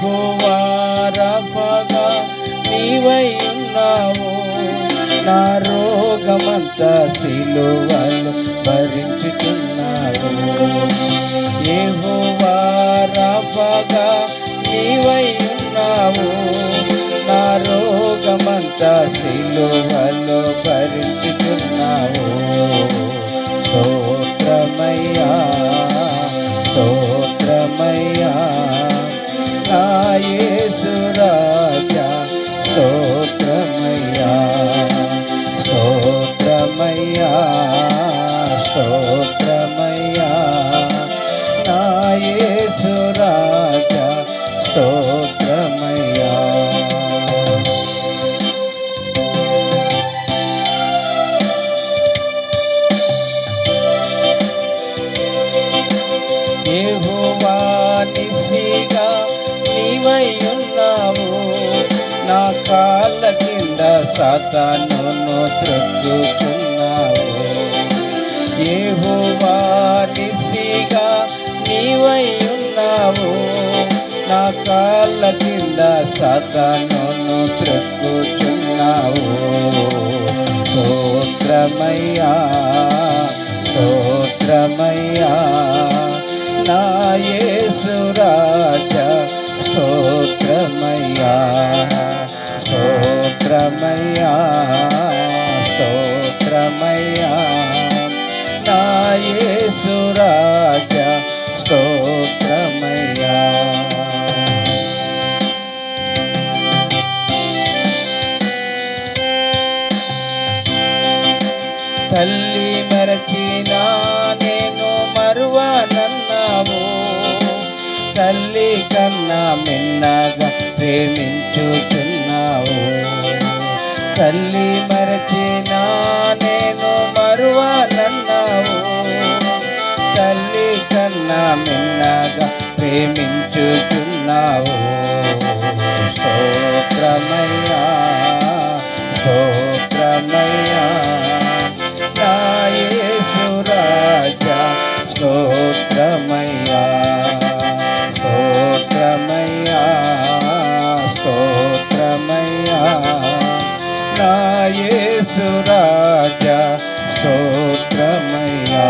యెహోవా రఫాగా నీవై ఉన్నావు, నా రోగమంతా సిలువలో భరించుచున్నావు. యెహోవా రఫాగా నీవై ఉన్నావు, నా రోగమంతా సిలువలో భరించుచున్నావు. స్తోత్రమయ్యా స్తోత్రమయ్యా నా యేసు రాజా, స్తోత్రమయ్యా స్తోత్రమయ్యా స్తోత్రమయ్యా నా యేసు రాజా, స్తోత్రమయ్యా. యెహోవా నిస్సిగా నీవై ఉన్నావు, నా కాళ్ళ కింద సాతానును త్రొక్కుచున్నావు. యెహోవా నిస్సిగా నీవై ఉన్నావు, నా కాళ్ళ కింద సాతానును త్రొక్కుచున్నావు. స్తోత్రమయ్యా స్తోత్రమయ్యా నా యేసు రాజా, స్తోత్రమయ్యా స్తోత్రమయ్యా స్తోత్రమయ్యా నా యేసు రాజా, స్తోత్రమయ్యా. తల్లి మరచినా నేను మరువనన్నావు, తల్లి కన్నా మిన్నగా ప్రేమించుచున్నావు. తల్లి మరచినా నేను మరువనన్నావు, తల్లి కన్నా మిన్నగా ప్రేమించుచున్నావు. స్తోత్రమయ్యా స్తోత్రమయ్యా నా యేసు రాజా, స్తోత్రమయ్యా స్తోత్రమయ్యా స్తోత్రమయ్యా నా యేసు రాజా, స్తోత్రమయ్యా.